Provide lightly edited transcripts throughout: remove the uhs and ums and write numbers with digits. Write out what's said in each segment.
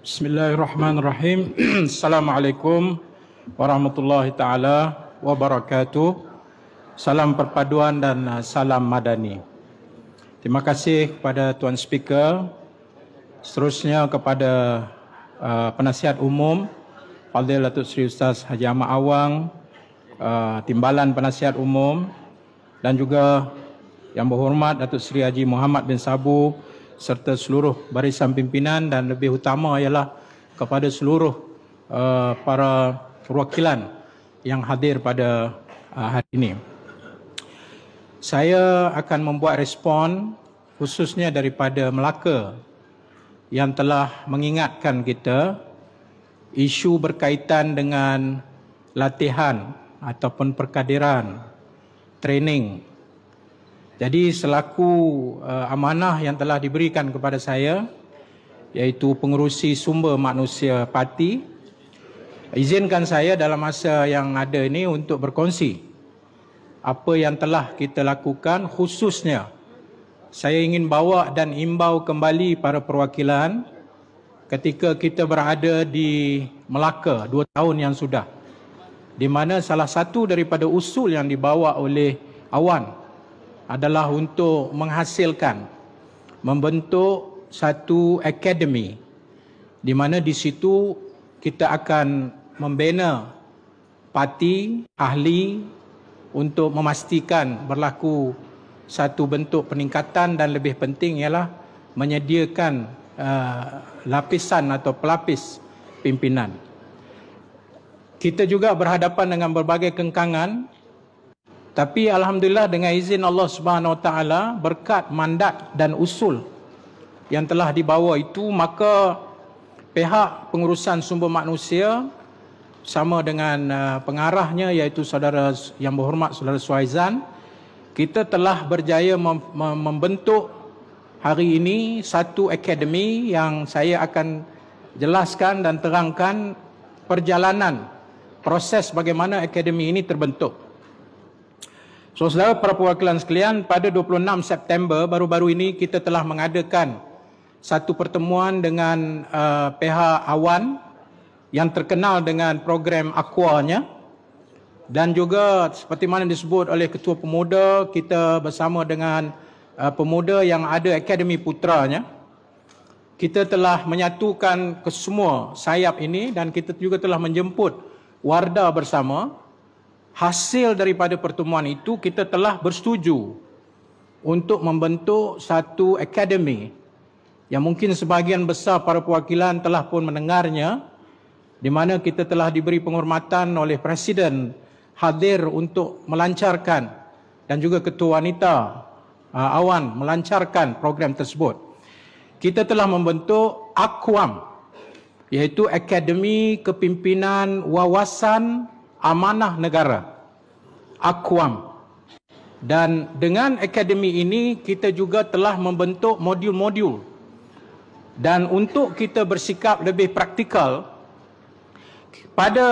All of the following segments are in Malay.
Bismillahirrahmanirrahim. Assalamualaikum warahmatullahi taala wabarakatuh. Salam perpaduan dan salam madani. Terima kasih kepada Tuan Speaker. Seterusnya kepada Penasihat Umum Fadil Datuk Seri Ustaz Haji Ahmad Awang, Timbalan Penasihat Umum, dan juga Yang Berhormat Datuk Seri Haji Muhammad bin Sabu, serta seluruh barisan pimpinan, dan lebih utama ialah kepada seluruh para perwakilan yang hadir pada hari ini. Saya akan membuat respon khususnya daripada Melaka yang telah mengingatkan kita isu berkaitan dengan latihan ataupun perkadiran, training. Jadi selaku amanah yang telah diberikan kepada saya, iaitu pengerusi sumber manusia parti, izinkan saya dalam masa yang ada ini untuk berkongsi apa yang telah kita lakukan. Khususnya saya ingin bawa dan imbau kembali para perwakilan ketika kita berada di Melaka 2 tahun yang sudah, di mana salah satu daripada usul yang dibawa oleh Awan adalah untuk menghasilkan, membentuk satu akademi di mana di situ kita akan membina parti ahli untuk memastikan berlaku satu bentuk peningkatan, dan lebih penting ialah menyediakan lapisan atau pelapis pimpinan. Kita juga berhadapan dengan berbagai kengkangan. Tapi alhamdulillah dengan izin Allah Subhanahu Wa Taala, berkat mandat dan usul yang telah dibawa itu, maka pihak pengurusan sumber manusia sama dengan pengarahnya iaitu saudara Yang Berhormat Saudara Suhaizan, kita telah berjaya membentuk hari ini satu akademi yang saya akan jelaskan dan terangkan perjalanan proses bagaimana akademi ini terbentuk. So, saudara para perwakilan sekalian, pada 26 September baru-baru ini kita telah mengadakan satu pertemuan dengan pihak Awan yang terkenal dengan program Aqua-nya, dan juga seperti mana disebut oleh Ketua Pemuda, kita bersama dengan pemuda yang ada Akademi Putranya. Kita telah menyatukan kesemua sayap ini, dan kita juga telah menjemput Wardah bersama. Hasil daripada pertemuan itu, kita telah bersetuju untuk membentuk satu akademi yang mungkin sebahagian besar para perwakilan telah pun mendengarnya, di mana kita telah diberi penghormatan oleh Presiden hadir untuk melancarkan, dan juga Ketua Wanita Awan melancarkan program tersebut. Kita telah membentuk AQAM, iaitu Akademi Kepimpinan Wawasan Amanah Negara, AQAM. Dan dengan akademi ini kita juga telah membentuk modul-modul. Dan untuk kita bersikap lebih praktikal, pada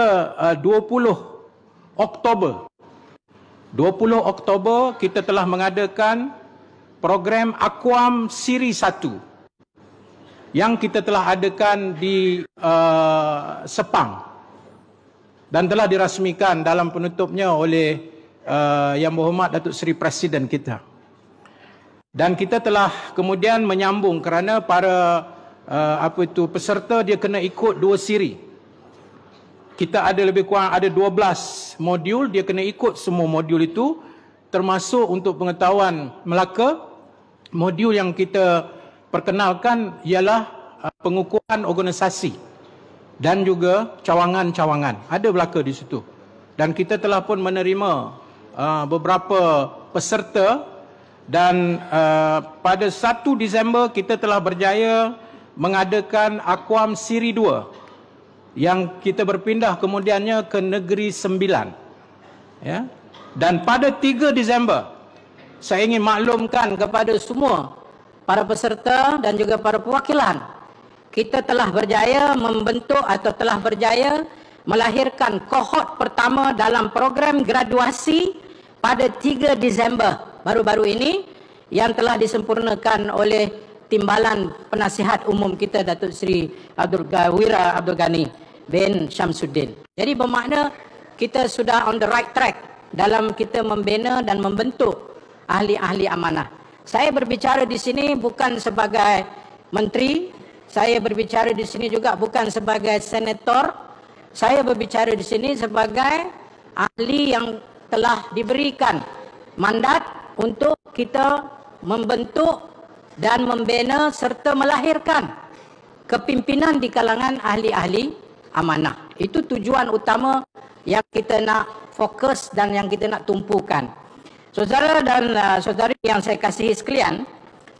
20 Oktober kita telah mengadakan program AQAM Siri 1 yang kita telah adakan di Sepang, dan telah dirasmikan dalam penutupnya oleh Yang Berhormat Datuk Seri Presiden kita. Dan kita telah kemudian menyambung kerana para peserta dia kena ikut 2 siri. Kita ada lebih kurang ada 12 modul, dia kena ikut semua modul itu, termasuk untuk pengetahuan Melaka, modul yang kita perkenalkan ialah pengukuran organisasi dan juga cawangan-cawangan, ada belaka di situ. Dan kita telah pun menerima beberapa peserta, dan pada 1 Disember kita telah berjaya mengadakan AQAM Siri 2 yang kita berpindah kemudiannya ke Negeri Sembilan, ya. Dan pada 3 Disember saya ingin maklumkan kepada semua para peserta dan juga para perwakilan, kita telah berjaya membentuk atau telah berjaya melahirkan kohort pertama dalam program graduasi pada 3 Disember baru-baru ini, yang telah disempurnakan oleh Timbalan Penasihat Umum kita Datuk Seri Abdul Ghani bin Syamsuddin. Jadi bermakna kita sudah on the right track dalam kita membina dan membentuk ahli-ahli amanah. Saya berbicara di sini bukan sebagai menteri, saya berbicara di sini juga bukan sebagai senator, saya berbicara di sini sebagai ahli yang telah diberikan mandat untuk kita membentuk dan membina serta melahirkan kepimpinan di kalangan ahli-ahli amanah. Itu tujuan utama yang kita nak fokus dan yang kita nak tumpukan. Saudara dan saudari yang saya kasihi sekalian,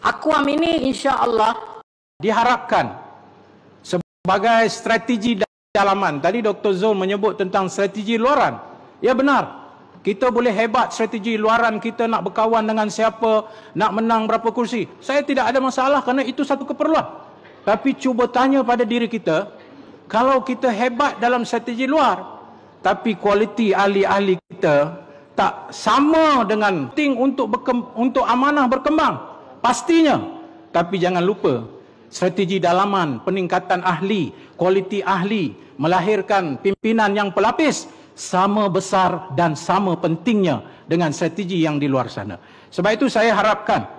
Akuam ini insya-Allah diharapkan sebagai strategi dalaman. Tadi Dr. Zul menyebut tentang strategi luaran. Ya benar. Kita boleh hebat strategi luaran kita nak berkawan dengan siapa, nak menang berapa kursi. Saya tidak ada masalah kerana itu satu keperluan. Tapi cuba tanya pada diri kita, kalau kita hebat dalam strategi luar, tapi kualiti ahli-ahli kita tak sama dengan penting untuk amanah berkembang. Pastinya. Tapi jangan lupa, strategi dalaman, peningkatan ahli, kualiti ahli, melahirkan pimpinan yang pelapis, sama besar dan sama pentingnya dengan strategi yang di luar sana. Sebab itu saya harapkan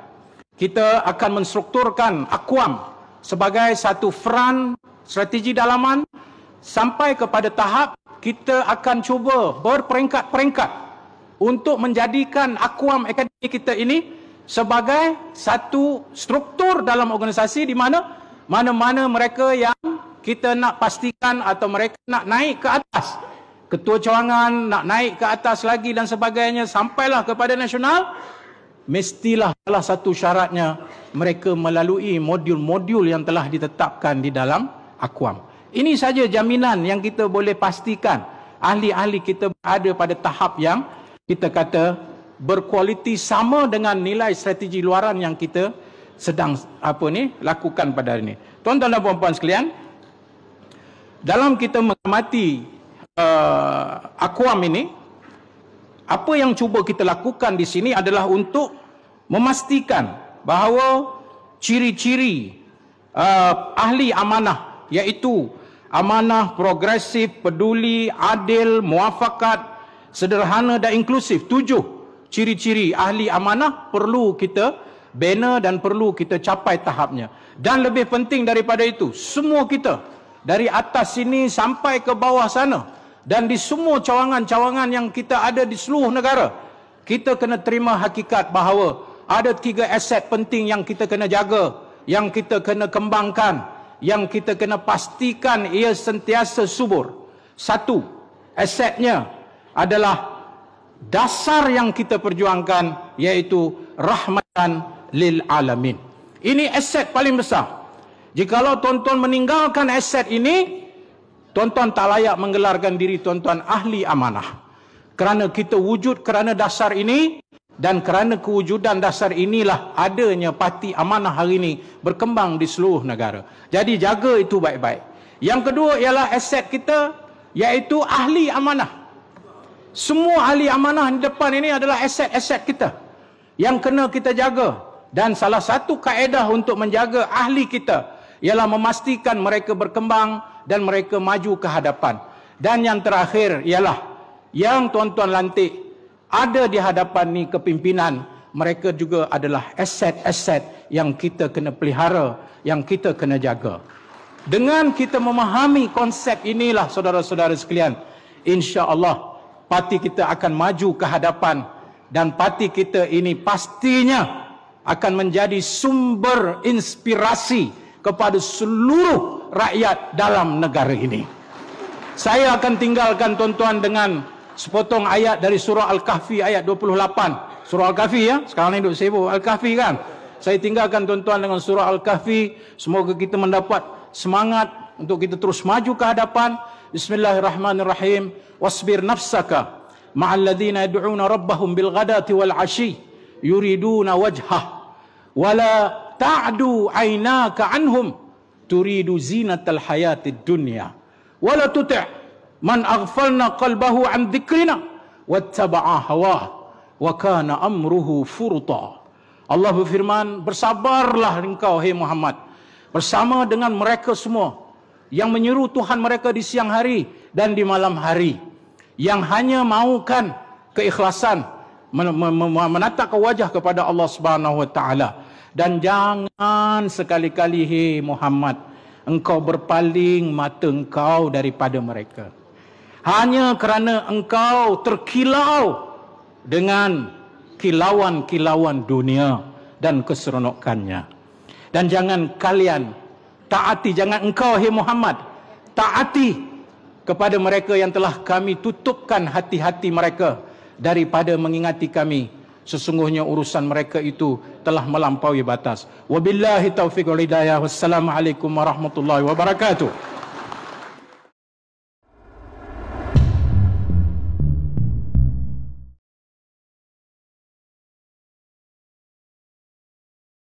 kita akan menstrukturkan Akuam sebagai satu front strategi dalaman sampai kepada tahap kita akan cuba berperingkat-peringkat untuk menjadikan Akuam Akademi kita ini sebagai satu struktur dalam organisasi di mana mana-mana mereka yang kita nak pastikan atau mereka nak naik ke atas, ketua cawangan nak naik ke atas lagi dan sebagainya sampailah kepada nasional, mestilah salah satu syaratnya mereka melalui modul-modul yang telah ditetapkan di dalam Akuam. Ini saja jaminan yang kita boleh pastikan ahli-ahli kita berada pada tahap yang kita kata berkualiti sama dengan nilai strategi luaran yang kita sedang lakukan pada hari ini. Tuan-tuan dan puan-puan sekalian, dalam kita mengamati Akuam ini, apa yang cuba kita lakukan di sini adalah untuk memastikan bahawa ciri-ciri ahli amanah, iaitu amanah, progresif, peduli, adil, muafakat, sederhana dan inklusif. 7 ciri-ciri ahli amanah perlu kita bina dan perlu kita capai tahapnya. Dan lebih penting daripada itu, semua kita dari atas sini sampai ke bawah sana dan di semua cawangan-cawangan yang kita ada di seluruh negara, kita kena terima hakikat bahawa ada 3 aset penting yang kita kena jaga, yang kita kena kembangkan, yang kita kena pastikan ia sentiasa subur. 1, asetnya adalah dasar yang kita perjuangkan, iaitu rahmatan lil alamin. Ini aset paling besar. Jikalau tuan-tuan meninggalkan aset ini, tuan-tuan tak layak menggelarkan diri tuan-tuan ahli amanah. Kerana kita wujud kerana dasar ini, dan kerana kewujudan dasar inilah adanya parti amanah hari ini berkembang di seluruh negara. Jadi jaga itu baik-baik. Yang kedua ialah aset kita, iaitu ahli amanah. Semua ahli amanah di depan ini adalah aset-aset kita yang kena kita jaga. Dan salah satu kaedah untuk menjaga ahli kita ialah memastikan mereka berkembang dan mereka maju ke hadapan. Dan yang terakhir ialah yang tuan-tuan lantik ada di hadapan ni kepimpinan, mereka juga adalah aset-aset yang kita kena pelihara, yang kita kena jaga. Dengan kita memahami konsep inilah saudara-saudara sekalian, insya-Allah parti kita akan maju ke hadapan dan parti kita ini pastinya akan menjadi sumber inspirasi kepada seluruh rakyat dalam negara ini. Saya akan tinggalkan tuan-tuan dengan sepotong ayat dari surah Al-Kahfi ayat 28. Surah Al-Kahfi ya, sekarang ni duk sibuk Al-Kahfi kan. Saya tinggalkan tuan-tuan dengan surah Al-Kahfi. Semoga kita mendapat semangat untuk kita terus maju ke hadapan. Bismillahirrahmanirrahim. Wasbir nafsaka ma'al ladzina yad'una rabbahum bil ghadati wal 'ashi yuriduna wajhah wala ta'du 'ainaka 'anhum turidu zinatal hayatid dunya wala tuti' man aghfalna qalbahu 'an dzikrina wattaba'a hawah wa kana amruhu furta. Allah berfirman, bersabarlah engkau, hai Muhammad, bersama dengan mereka semua yang menyeru Tuhan mereka di siang hari dan di malam hari, yang hanya maukan keikhlasan, menatap wajah kepada Allah Subhanahu wa taala. Dan jangan sekali-kali, hai Muhammad, engkau berpaling mata engkau daripada mereka hanya kerana engkau terkilau dengan kilauan-kilauan dunia dan keseronokannya. Dan jangan kalian taati, jangan engkau, hai Muhammad, taati kepada mereka yang telah kami tutupkan hati-hati mereka daripada mengingati kami. Sesungguhnya urusan mereka itu telah melampaui batas. Wabillahi taufiq wal hidayah. Wassalamualaikum warahmatullahi wabarakatuh.